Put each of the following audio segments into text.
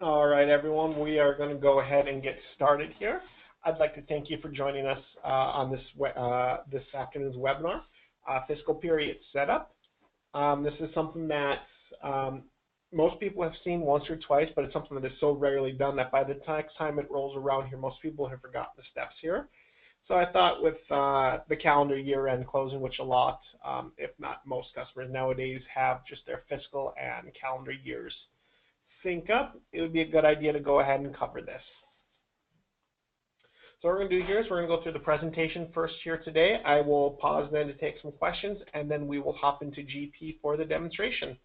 All right, everyone, we are going to go ahead and get started here. I'd like to thank you for joining us on this afternoon's webinar, Fiscal Period Setup. This is something that most people have seen once or twice, but it's something that is so rarely done that by the time it rolls around here, most people have forgotten the steps here. So I thought with the calendar year-end closing, which a lot, if not most customers nowadays have just their fiscal and calendar years sync up, it would be a good idea to go ahead and cover this. So what we're going to do here is we're going to go through the presentation first here today. I will pause then to take some questions, and then we will hop into GP for the demonstration.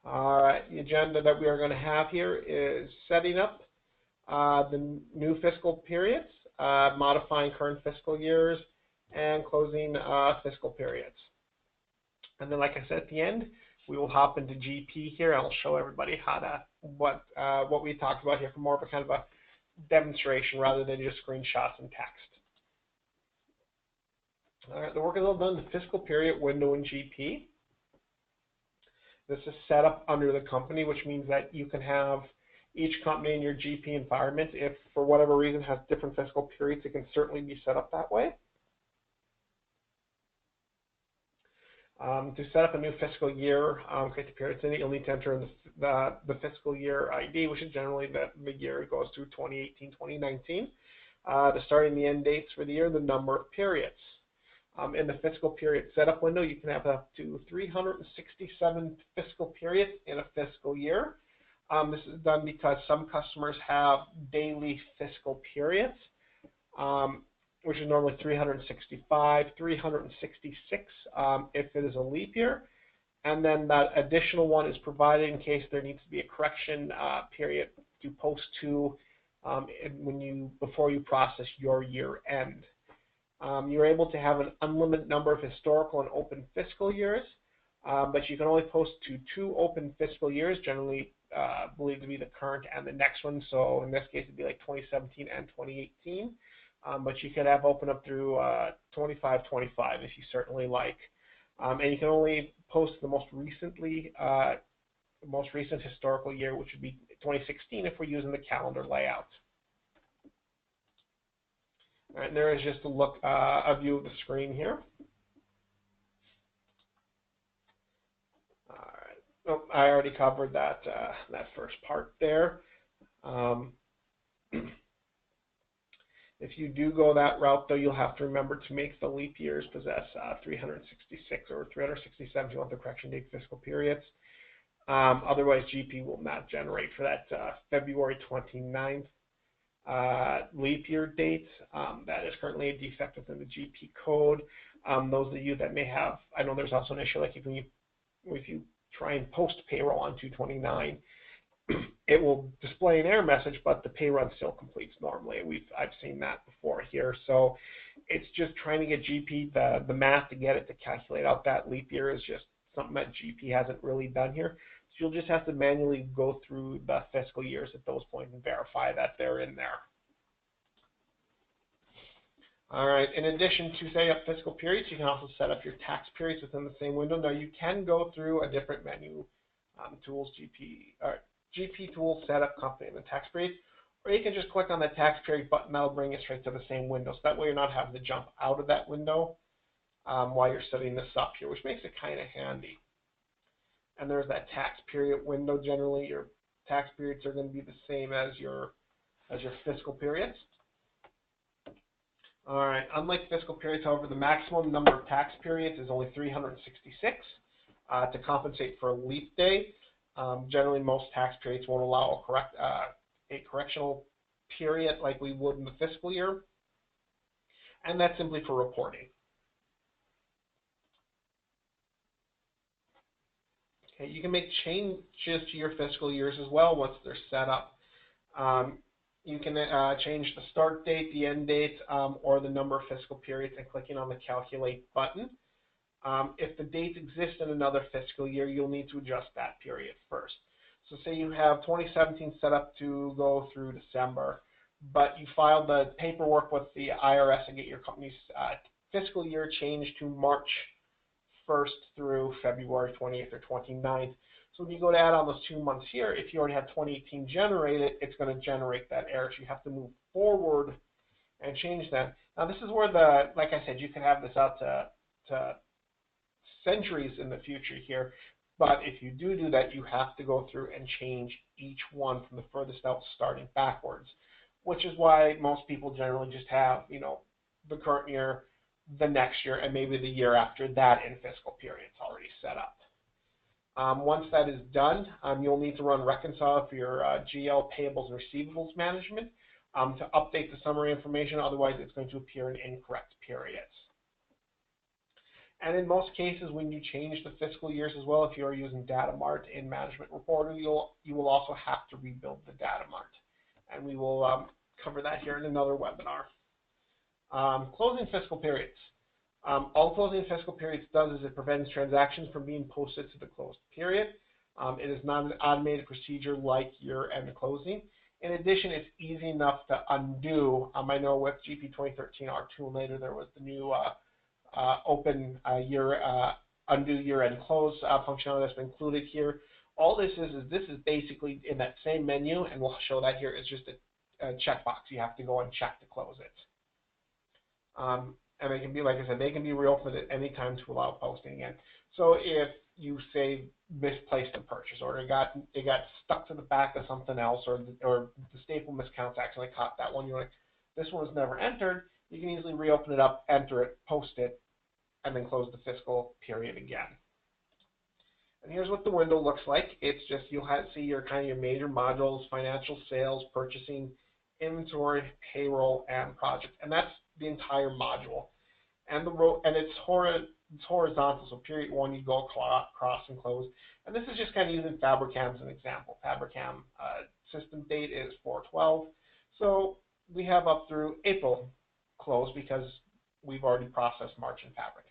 All right, the agenda that we are going to have here is setting up the new fiscal periods, modifying current fiscal years, and closing fiscal periods. And then, like I said at the end, we will hop into GP here. I'll show everybody how to what we talked about here for more of a kind of a demonstration rather than just screenshots and text. All right, the work is all done in the fiscal period window in GP. This is set up under the company, which means that you can have each company in your GP environment, if for whatever reason has different fiscal periods, it can certainly be set up that way. To set up a new fiscal year, create the periods in it, you'll need to enter in the fiscal year ID, which is generally the year it goes through 2018, 2019. The start and the end dates for the year, the number of periods. In the fiscal period setup window, you can have up to 367 fiscal periods in a fiscal year. This is done because some customers have daily fiscal periods, which is normally 365, 366 if it is a leap year. And then that additional one is provided in case there needs to be a correction period to post to before you process your year end. You're able to have an unlimited number of historical and open fiscal years, but you can only post to 2 open fiscal years, generally believed to be the current and the next one. So in this case, it'd be like 2017 and 2018. But you can have open up through 25 if you certainly like. And you can only post the most recent historical year, which would be 2016 if we're using the calendar layout. All right, and there is just a view of the screen here. All right. Oh, I already covered that first part there. If you do go that route, though, you'll have to remember to make the leap years possess 366 or 367 if you want the correction date fiscal periods. Otherwise, GP will not generate for that February 29th leap year date. That is currently a defect within the GP code. Those of you that may have, I know there's also an issue like if you try and post payroll on 2/29, it will display an error message, but the pay run still completes normally. I've seen that before here. So it's just trying to get GP, the math to get it to calculate out that leap year is just something that GP hasn't really done here. So you'll just have to manually go through the fiscal years at those points and verify that they're in there. All right, in addition to setting up fiscal periods, you can also set up your tax periods within the same window. Now you can go through a different menu, tools, GP tools, setup, company, and the tax period, or you can just click on the tax period button. That'll bring you straight to the same window. So that way you're not having to jump out of that window while you're setting this up here, which makes it kind of handy. And there's that tax period window. Generally, your tax periods are going to be the same as your fiscal periods. All right, unlike fiscal periods, however, the maximum number of tax periods is only 366 to compensate for a leap day. Generally, most tax periods won't allow a correctional period like we would in the fiscal year, and that's simply for reporting. Okay, you can make changes to your fiscal years as well once they're set up. You can change the start date, the end date, or the number of fiscal periods and clicking on the Calculate button. If the dates exist in another fiscal year, you'll need to adjust that period first. So say you have 2017 set up to go through December, but you filed the paperwork with the IRS and get your company's fiscal year changed to March 1st through February 28th or 29th. So when you go to add on those 2 months here, if you already have 2018 generated, it's going to generate that error. So you have to move forward and change that. Now this is where like I said, you can have this out to centuries in the future here. But if you do that, you have to go through and change each one from the furthest out starting backwards, which is why most people generally just have, the current year, the next year, and maybe the year after that in fiscal periods already set up. Once that is done, you'll need to run Reconcile for your GL payables and receivables management to update the summary information. Otherwise, it's going to appear in incorrect periods. And in most cases, when you change the fiscal years as well, if you are using Data Mart in Management Reporter, you will also have to rebuild the Data Mart. And we will cover that here in another webinar. Closing fiscal periods. All closing fiscal periods does is it prevents transactions from being posted to the closed period. It is not an automated procedure like year-end closing. In addition, it's easy enough to undo. I know with GP 2013 R2 and later there was the new open undo year-end close functionality that's been included here. All this is basically in that same menu, and we'll show that here. It's just a checkbox. You have to go and check to close it. And they can be, like I said, they can be reopened at any time to allow posting again. So if you say misplaced a purchase order, it got stuck to the back of something else, or the staple miscounts accidentally caught that one, you're like, this one was never entered. You can easily reopen it up, enter it, post it, and then close the fiscal period again. And here's what the window looks like. It's just you'll see your your major modules: financial, sales, purchasing, inventory, payroll, and project, and that's the entire module. And it's horizontal. So period 1, you go across and close. And this is just using Fabricam as an example. Fabricam system date is 4/12. So we have up through April close because we've already processed March in Fabricam.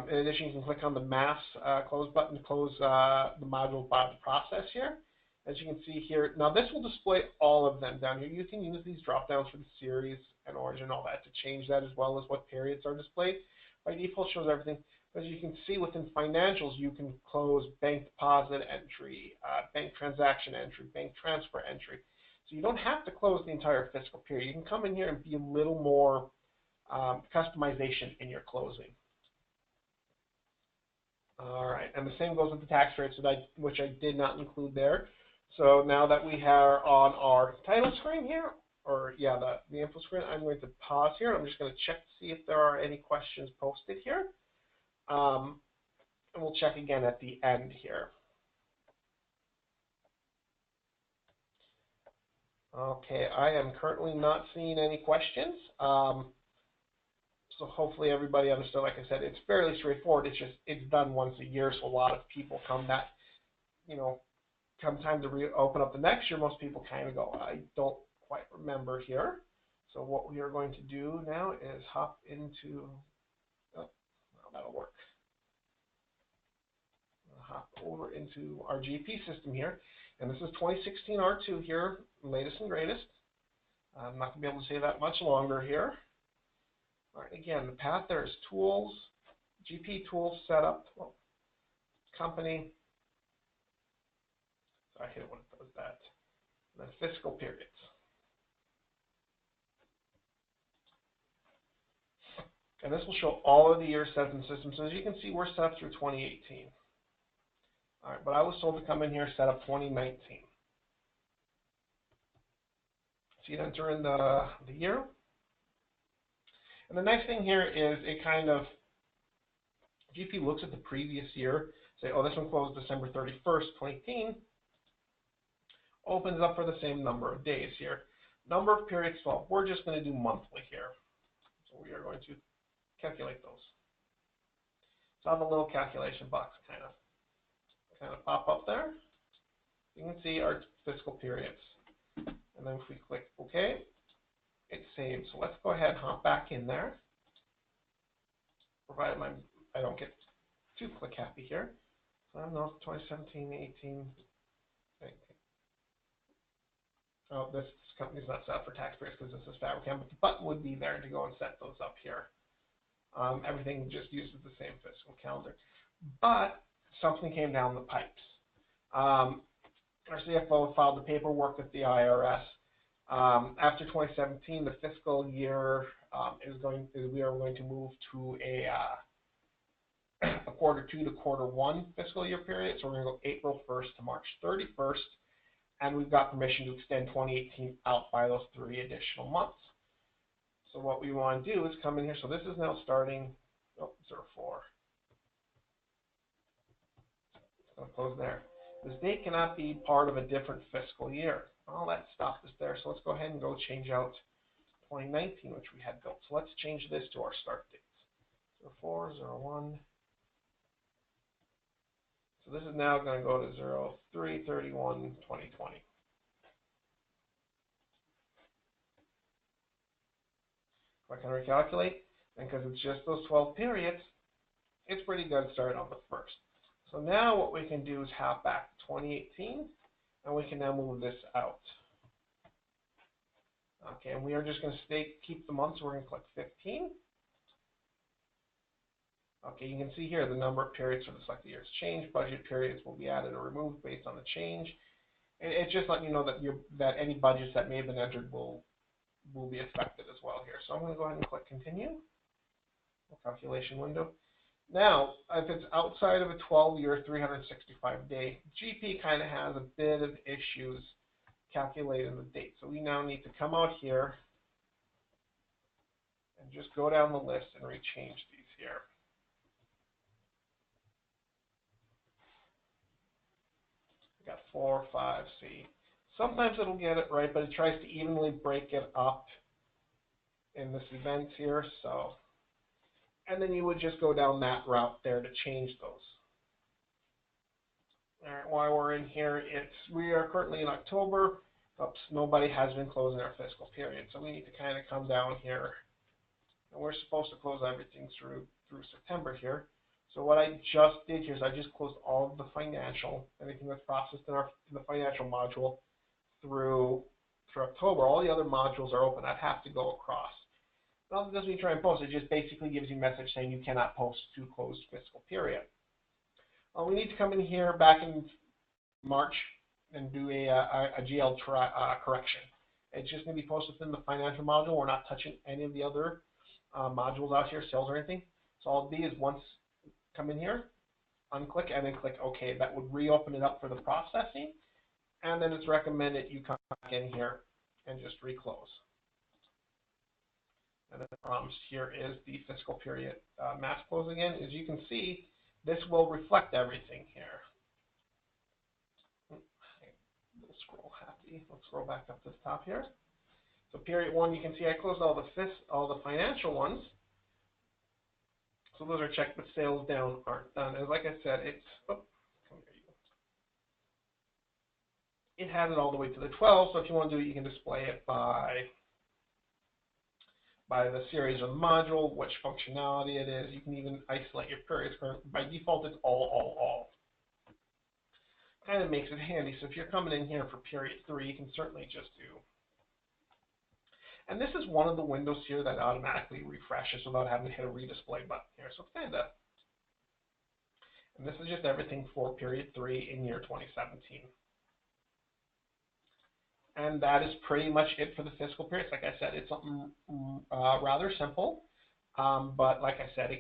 In addition, you can click on the mass close button to close the module by the process here. As you can see here, now this will display all of them down here. You can use these drop downs for the series and origin and all that to change that, as well as what periods are displayed. By default, shows everything. As you can see within financials, you can close bank deposit entry, bank transaction entry, bank transfer entry. So you don't have to close the entire fiscal period. You can come in here and be a little more customization in your closing. All right, and the same goes with the tax rates, which I did not include there. So now that we are on our title screen here, or yeah, the info screen, I'm going to pause here. I'm just going to check to see if there are any questions posted here. And we'll check again at the end here. Okay, I am currently not seeing any questions. So hopefully everybody understood. Like I said, it's fairly straightforward. It's done once a year, so a lot of people come time to open up the next year, most people go, I don't quite remember here. So what we are going to do now is hop into, well, that'll work. Hop over into our GP system here, and this is 2016 R2 here, latest and greatest. I'm not going to be able to say that much longer here. All right, again, the path there is tools, GP tools setup, well, company. I hate it when it does that. And then fiscal periods. And this will show all of the years set up in the system. So as you can see, we're set up through 2018. All right, but I was told to come in here, set up 2019. So you enter in the year. And the nice thing here is it GP looks at the previous year, say, oh, this one closed December 31st, 2018. Opens up for the same number of days here. Number of periods, well, we're just going to do monthly here. So we are going to calculate those. So I have a little calculation box kind of pop up there. You can see our fiscal periods. And then if we click OK, it saves. So let's go ahead and hop back in there. Provided I don't get too click happy here. So I don't know, 2017, 18. Oh, this company's not set up for taxpayers because this is Fabricam, but the button would be there to go and set those up here. Everything just uses the same fiscal calendar. But something came down the pipes. Our CFO filed the paperwork with the IRS. After 2017, the fiscal year we are going to move to a quarter 2 to quarter 1 fiscal year period. So we're going to go April 1st to March 31st, and we've got permission to extend 2018 out by those 3 additional months. So what we want to do is come in here. So this is now starting 04. It's going to close there. This date cannot be part of a different fiscal year. Well, that stopped us there. So let's go ahead and go change out 2019, which we had built. So let's change this to our start dates. 04, 01. So this is now going to go to 03/31/2020. If I can recalculate, and because it's just those 12 periods, it's pretty good starting on the 1st. So now what we can do is hop back to 2018, and we can now move this out. Okay, and we are just going to keep the months. We're going to click 15. Okay, you can see here the number of periods for the selected years changed. Budget periods will be added or removed based on the change. And it's just letting you know that any budgets that may have been entered will be affected as well here. So I'm going to go ahead and click continue. Calculation window. Now, if it's outside of a 12-year, 365-day, GP kind of has a bit of issues calculating the date. So we now need to come out here and just go down the list and rechange these here. We got 4, 5, C. Sometimes it'll get it right, but it tries to evenly break it up in this event here. So, and then you would just go down that route there to change those. All right, while we're in here, we are currently in October. Oops, nobody has been closing our fiscal period, so we need to kind of come down here. And we're supposed to close everything through September here. So what I just did here is I just closed all of the financial, anything that's processed in the financial module through October. All the other modules are open. I'd have to go across. Well, it doesn't mean try and post. It just basically gives you a message saying you cannot post to closed fiscal period. We need to come in here back in March and do a GL correction. It's just going to be posted within the financial module. We're not touching any of the other modules out here, sales or anything. So all it'll be is once come in here, unclick, and then click OK. That would reopen it up for the processing. And then it's recommended you come back in here and just reclose. And then the prompt here is the fiscal period mass close again. As you can see, this will reflect everything here. We'll scroll happy. Let's scroll back up to the top here. So period 1, you can see I closed all the financial ones. So those are checked, but sales down aren't done. And like I said, it has it all the way to the 12. So if you want to do it, you can display it by the series or the module, which functionality it is. You can even isolate your periods. By default, it's all. Kind of makes it handy. So if you're coming in here for period 3, you can certainly just do. And this is one of the windows here that automatically refreshes without having to hit a redisplay button here. So kind of. And this is just everything for period 3 in year 2017. And that is pretty much it for the fiscal periods. Like I said, it's something rather simple. But like I said,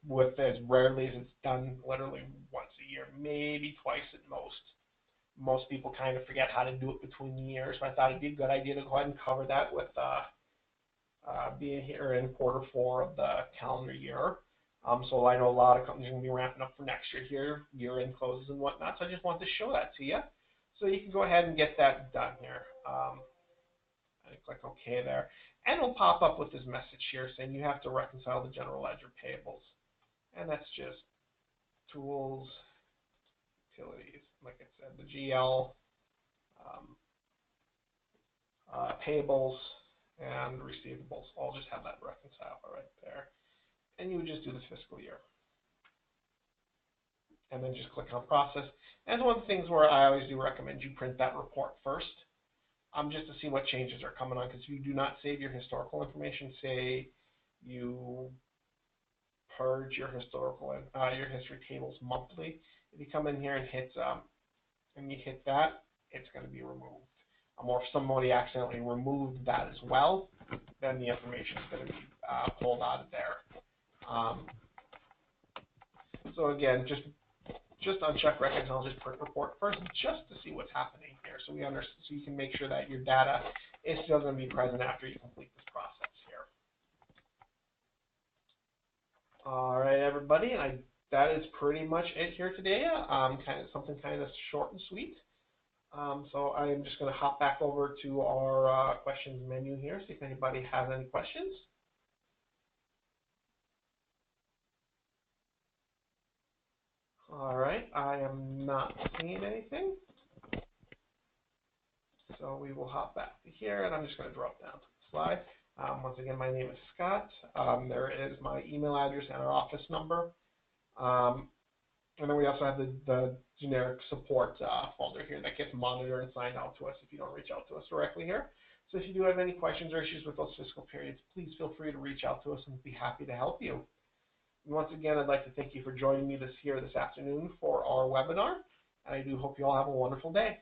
with as rarely as it's done literally once a year, maybe twice at most. Most people kind of forget how to do it between years. But I thought it'd be a good idea to go ahead and cover that with being here in quarter 4 of the calendar year. So I know a lot of companies are going to be ramping up for next year here, year-end closes and whatnot. So I just wanted to show that to you. So you can go ahead and get that done here. I click OK there. And it'll pop up with this message here saying you have to reconcile the general ledger payables. And that's just tools, utilities, like I said, the GL, payables, and receivables. All just have that reconcile right there. And you would just do the fiscal year. And then just click on process. And one of the things where I always do recommend you print that report first, just to see what changes are coming on. Because if you do not save your historical information, say you purge your historical your history tables monthly. If you come in here and you hit that, it's going to be removed. Or if somebody accidentally removed that as well, then the information is going to be pulled out of there. So again, just uncheck Reconcile this report first, just to see what's happening here, so you can make sure that your data is still going to be present after you complete this process here. All right, everybody, that is pretty much it here today. Something kind of short and sweet. So I am just going to hop back over to our questions menu here, see if anybody has any questions. All right, I am not seeing anything. So we will hop back to here, and I'm just going to drop down to the slide. Once again, my name is Scott. There is my email address and our office number. And then we also have the generic support folder here that gets monitored and signed out to us if you don't reach out to us directly here. So if you do have any questions or issues with those fiscal periods, please feel free to reach out to us, and we'll be happy to help you. And once again, I'd like to thank you for joining me this afternoon for our webinar, and I do hope you all have a wonderful day.